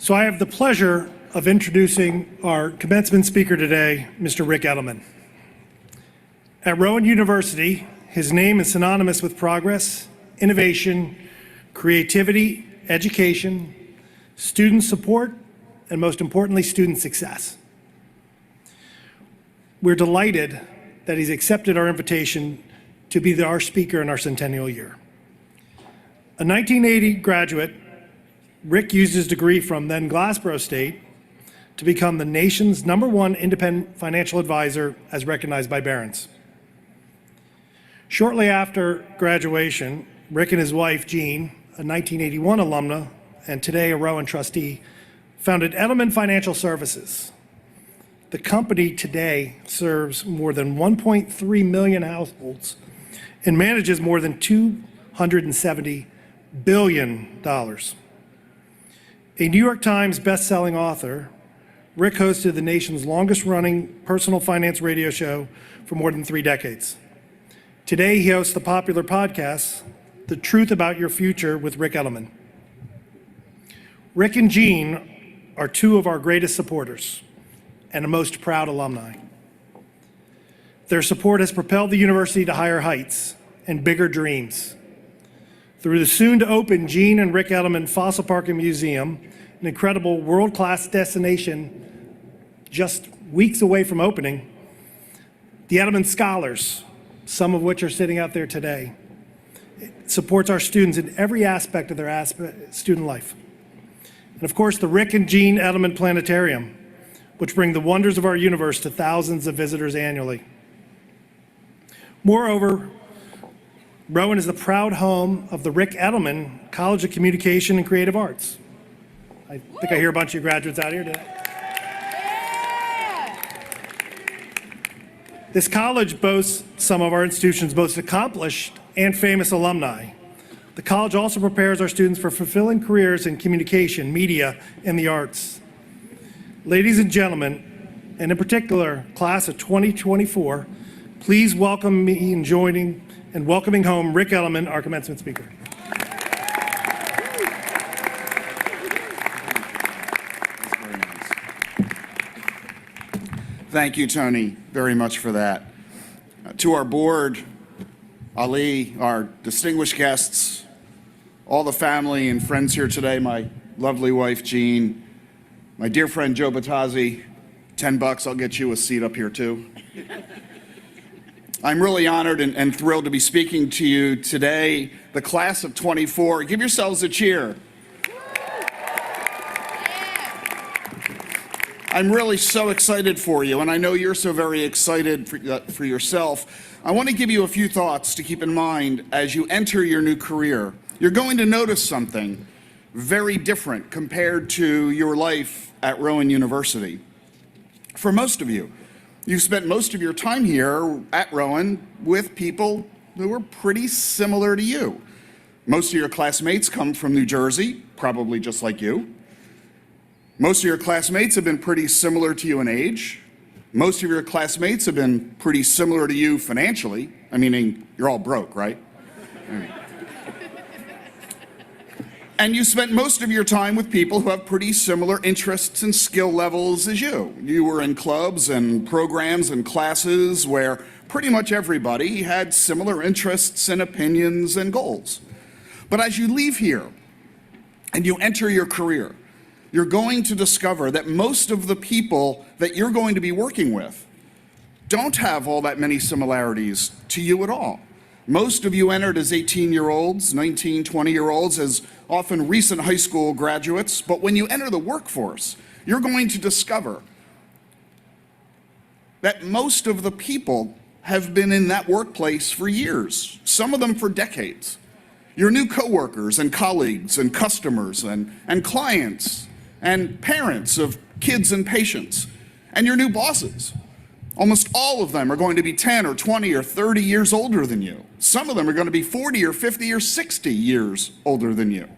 So I have the pleasure of introducing our commencement speaker today, Mr. Ric Edelman. At Rowan University, his name is synonymous with progress, innovation, creativity, education, student support, and most importantly, student success. We're delighted that he's accepted our invitation to be our speaker in our centennial year. A 1980 graduate, Ric used his degree from then Glassboro State to become the nation's #1 independent financial advisor as recognized by Barron's. Shortly after graduation, Ric and his wife, Jean, a 1981 alumna and today a Rowan trustee, founded Edelman Financial Services. The company today serves more than 1.3 million households and manages more than $270 billion. A New York Times best-selling author, Ric hosted the nation's longest-running personal finance radio show for more than 3 decades. Today, he hosts the popular podcast, The Truth About Your Future with Ric Edelman. Ric and Jean are 2 of our greatest supporters and a most proud alumni. Their support has propelled the university to higher heights and bigger dreams. Through the soon-to-open Jean and Ric Edelman Fossil Park and Museum, an incredible world-class destination just weeks away from opening, the Edelman Scholars, some of which are sitting out there today, supports our students in every aspect of their student life. And of course, the Ric and Jean Edelman Planetarium, which bring the wonders of our universe to thousands of visitors annually. Moreover, Rowan is the proud home of the Ric Edelman College of Communication and Creative Arts. I think I hear a bunch of you graduates out here today. This college boasts some of our institution's most accomplished and famous alumni. The college also prepares our students for fulfilling careers in communication, media, and the arts. Ladies and gentlemen, and in particular, class of 2024, please welcome me in joining and welcoming home Ric Edelman, our commencement speaker. Thank you, Tony, very much for that. To our board, Ali, our distinguished guests, all the family and friends here today, my lovely wife, Jean, my dear friend, Joe Batazzi, $10, I'll get you a seat up here too. I'm really honored and thrilled to be speaking to you today, the class of 24. Give yourselves a cheer. I'm really so excited for you, and I know you're so very excited for yourself. I want to give you a few thoughts to keep in mind as you enter your new career. You're going to notice something very different compared to your life at Rowan University. For most of you, you've spent most of your time here at Rowan with people who are pretty similar to you. Most of your classmates come from New Jersey, probably just like you. Most of your classmates have been pretty similar to you in age. Most of your classmates have been pretty similar to you financially. I mean, you're all broke, right? And you spent most of your time with people who have pretty similar interests and skill levels as you. You were in clubs and programs and classes where pretty much everybody had similar interests and opinions and goals. But as you leave here and you enter your career, you're going to discover that most of the people that you're going to be working with don't have all that many similarities to you at all. Most of you entered as 18-year-olds, 19, 20-year-olds, as often recent high school graduates, but when you enter the workforce, you're going to discover that most of the people have been in that workplace for years, some of them for decades. Your new coworkers and colleagues and customers and clients and parents of kids and patients, and your new bosses. Almost all of them are going to be 10 or 20 or 30 years older than you. Some of them are going to be 40 or 50 or 60 years older than you.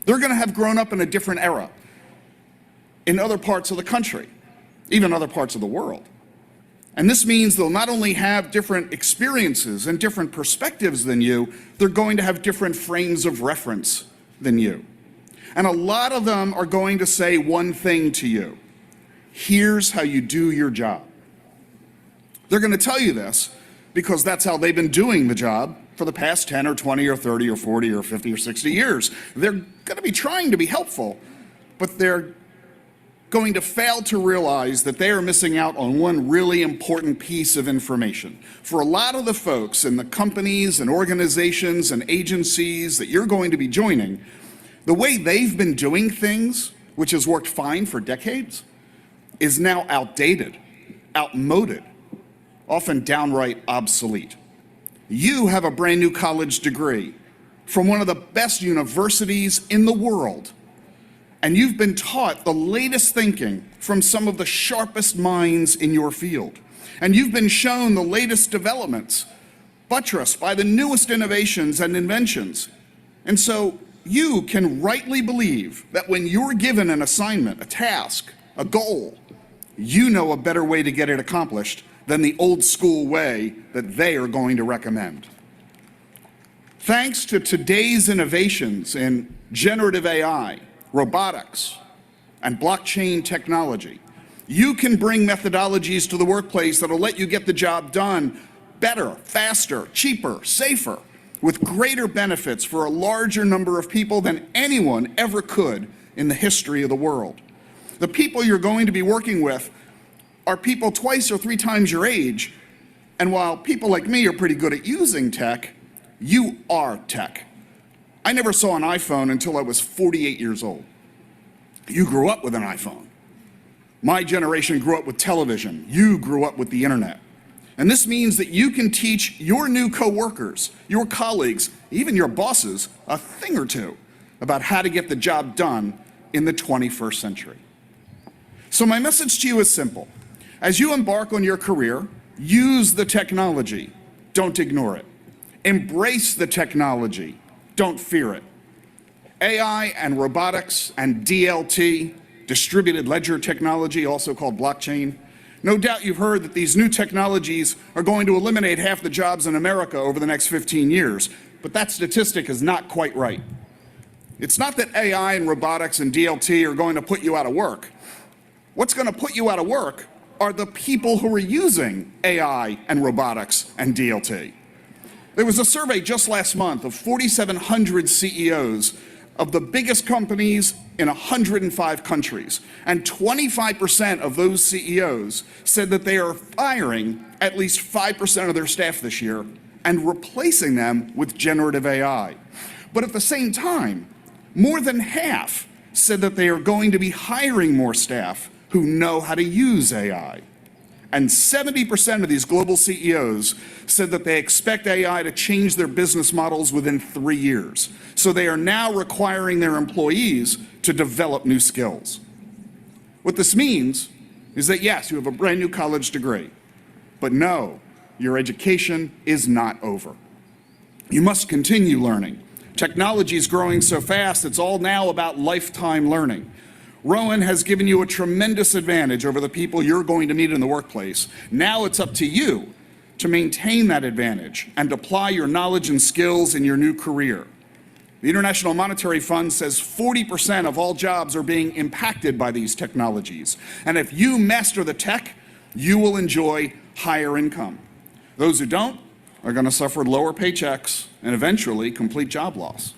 They're going to have grown up in a different era, in other parts of the country, even other parts of the world. And this means they'll not only have different experiences and different perspectives than you, they're going to have different frames of reference than you. And a lot of them are going to say one thing to you: here's how you do your job. They're going to tell you this because that's how they've been doing the job for the past 10 or 20 or 30 or 40 or 50 or 60 years. They're going to be trying to be helpful, but they're going to fail to realize that they are missing out on one really important piece of information. For a lot of the folks in the companies and organizations and agencies that you're going to be joining, the way they've been doing things, which has worked fine for decades, is now outdated, outmoded, often downright obsolete. You have a brand new college degree from one of the best universities in the world, and you've been taught the latest thinking from some of the sharpest minds in your field. And you've been shown the latest developments, buttressed by the newest innovations and inventions. And so you can rightly believe that when you're given an assignment, a task, a goal, you know a better way to get it accomplished than the old school way that they are going to recommend. Thanks to today's innovations in generative AI, robotics, and blockchain technology, you can bring methodologies to the workplace that'll let you get the job done better, faster, cheaper, safer, with greater benefits for a larger number of people than anyone ever could in the history of the world. The people you're going to be working with are people twice or three times your age, and while people like me are pretty good at using tech, you are tech. I never saw an iPhone until I was 48 years old. You grew up with an iPhone. My generation grew up with television. You grew up with the internet. And this means that you can teach your new coworkers, your colleagues, even your bosses, a thing or two about how to get the job done in the 21st century. So my message to you is simple. As you embark on your career, use the technology. Don't ignore it. Embrace the technology. Don't fear it. AI and robotics and DLT, distributed ledger technology, also called blockchain. No doubt you've heard that these new technologies are going to eliminate half the jobs in America over the next 15 years, but that statistic is not quite right. It's not that AI and robotics and DLT are going to put you out of work. What's going to put you out of work are the people who are using AI and robotics and DLT. There was a survey just last month of 4,700 CEOs of the biggest companies in 105 countries, and 25% of those CEOs said that they are firing at least 5% of their staff this year and replacing them with generative AI. But at the same time, more than half said that they are going to be hiring more staff who know how to use AI. And 70% of these global CEOs said that they expect AI to change their business models within 3 years. So they are now requiring their employees to develop new skills. What this means is that yes, you have a brand new college degree, but no, your education is not over. You must continue learning. Technology is growing so fast, it's all now about lifetime learning. Rowan has given you a tremendous advantage over the people you're going to meet in the workplace. Now it's up to you to maintain that advantage and apply your knowledge and skills in your new career. The International Monetary Fund says 40% of all jobs are being impacted by these technologies. And if you master the tech, you will enjoy higher income. Those who don't are going to suffer lower paychecks and eventually complete job loss.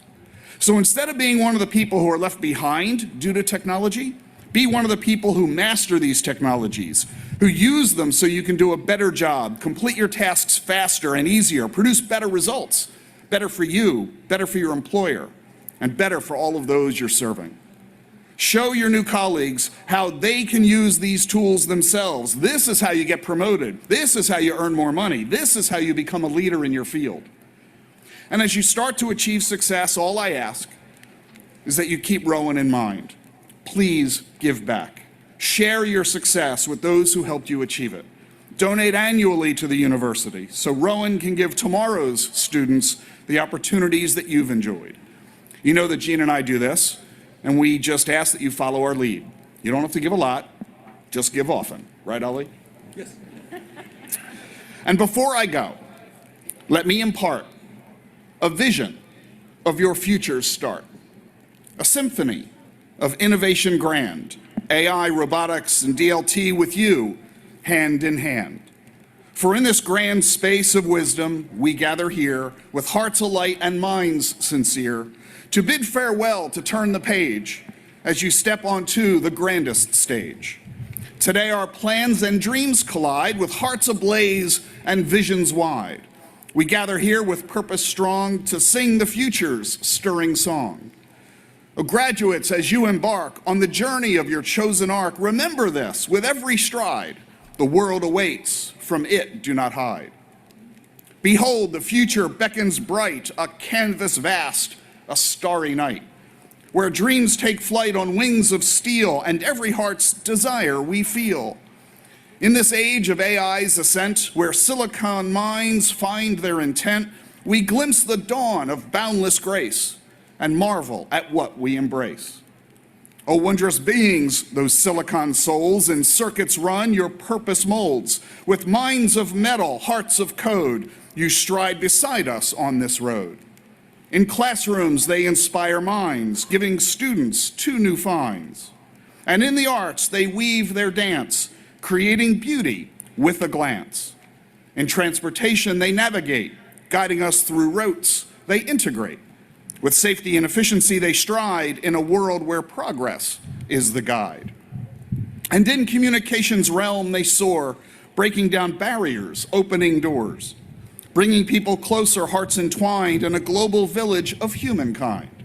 So instead of being one of the people who are left behind due to technology, be one of the people who master these technologies, who use them so you can do a better job, complete your tasks faster and easier, produce better results, better for you, better for your employer, and better for all of those you're serving. Show your new colleagues how they can use these tools themselves. This is how you get promoted. This is how you earn more money. This is how you become a leader in your field. And as you start to achieve success, all I ask is that you keep Rowan in mind. Please give back. Share your success with those who helped you achieve it. Donate annually to the university so Rowan can give tomorrow's students the opportunities that you've enjoyed. You know that Gene and I do this, and we just ask that you follow our lead. You don't have to give a lot, just give often. Right, Ollie? Yes. And before I go, let me impart a vision of your future's start. a symphony of innovation grand, AI, robotics, and DLT with you, hand in hand. For in this grand space of wisdom, we gather here with hearts alight and minds sincere to bid farewell, to turn the page as you step onto the grandest stage. Today our plans and dreams collide with hearts ablaze and visions wide. We gather here with purpose strong to sing the future's stirring song. Oh, graduates, as you embark on the journey of your chosen arc, remember this, with every stride, the world awaits, from it do not hide. Behold, the future beckons bright, a canvas vast, a starry night, where dreams take flight on wings of steel and every heart's desire we feel. In this age of AI's ascent, where silicon minds find their intent, we glimpse the dawn of boundless grace and marvel at what we embrace. O wondrous beings, those silicon souls in circuits run, your purpose molds. With minds of metal, hearts of code, you stride beside us on this road. In classrooms, they inspire minds, giving students two new finds. And in the arts, they weave their dance, creating beauty with a glance. In transportation, they navigate, guiding us through routes they integrate. With safety and efficiency, they stride in a world where progress is the guide. And in communications realm, they soar, breaking down barriers, opening doors, bringing people closer, hearts entwined in a global village of humankind.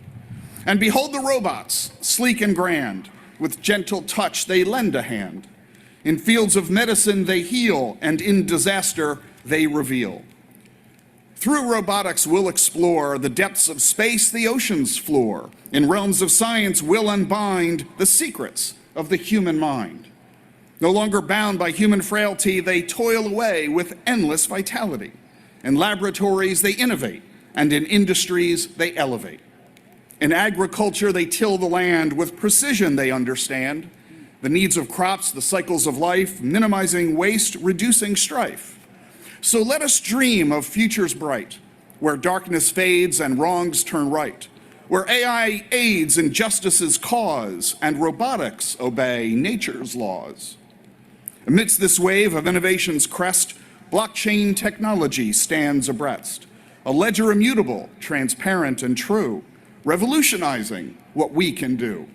And behold the robots, sleek and grand, with gentle touch they lend a hand. In fields of medicine they heal, and in disaster they reveal. Through robotics we'll explore the depths of space, the ocean's floor. In realms of science we'll unbind the secrets of the human mind. No longer bound by human frailty, they toil away with endless vitality. In laboratories they innovate, and in industries they elevate. In agriculture they till the land, with precision they understand the needs of crops, the cycles of life, minimizing waste, reducing strife. So let us dream of futures bright, where darkness fades and wrongs turn right, where AI aids injustice's cause and robotics obey nature's laws. Amidst this wave of innovation's crest, blockchain technology stands abreast, a ledger immutable, transparent, and true, revolutionizing what we can do.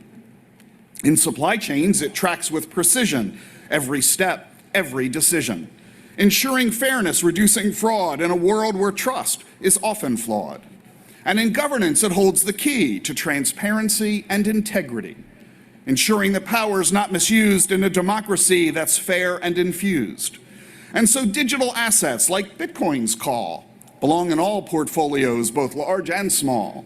In supply chains, it tracks with precision every step, every decision, ensuring fairness, reducing fraud in a world where trust is often flawed. And in governance, it holds the key to transparency and integrity, ensuring that power is not misused in a democracy that's fair and infused. And so digital assets like Bitcoin's call belong in all portfolios, both large and small,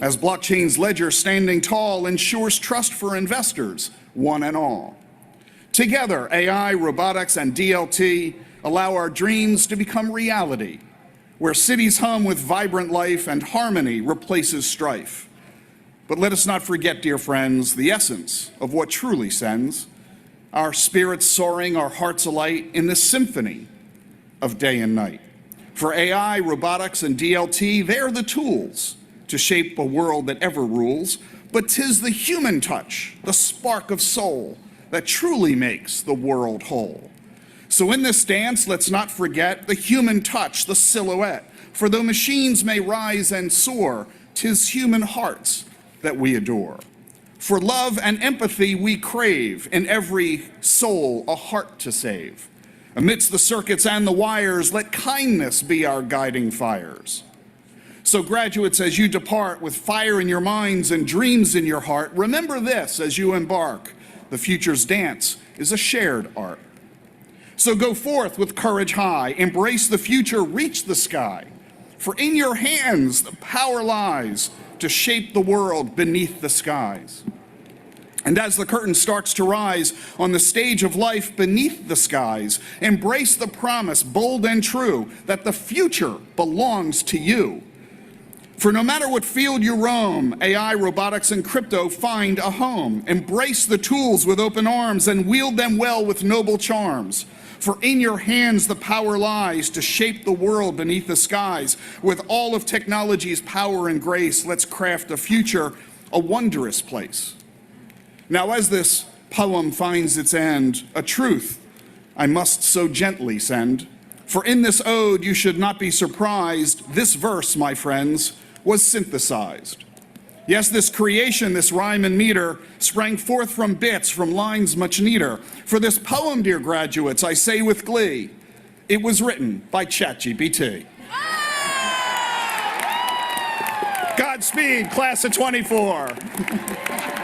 as blockchain's ledger standing tall ensures trust for investors, one and all. Together, AI, robotics, and DLT allow our dreams to become reality, where cities hum with vibrant life and harmony replaces strife. But let us not forget, dear friends, the essence of what truly sends, our spirits soaring, our hearts alight in this symphony of day and night. For AI, robotics, and DLT, they're the tools to shape a world that ever rules, but 'tis the human touch, the spark of soul, that truly makes the world whole. So in this dance, let's not forget the human touch, the silhouette. For though machines may rise and soar, 'tis human hearts that we adore. For love and empathy we crave, in every soul a heart to save. Amidst the circuits and the wires, let kindness be our guiding fires. So graduates, as you depart with fire in your minds and dreams in your heart, remember this as you embark. The future's dance is a shared art. So go forth with courage high, embrace the future, reach the sky. For in your hands the power lies to shape the world beneath the skies. And as the curtain starts to rise on the stage of life beneath the skies, embrace the promise, bold and true, that the future belongs to you. For no matter what field you roam, AI, robotics, and crypto find a home. Embrace the tools with open arms and wield them well with noble charms. For in your hands the power lies to shape the world beneath the skies. With all of technology's power and grace, let's craft a future a wondrous place. Now, as this poem finds its end, a truth I must so gently send. For in this ode you should not be surprised, this verse, my friends, was synthesized. Yes, this creation, this rhyme and meter, sprang forth from bits, from lines much neater. For this poem, dear graduates, I say with glee, it was written by ChatGPT. Godspeed, class of '24.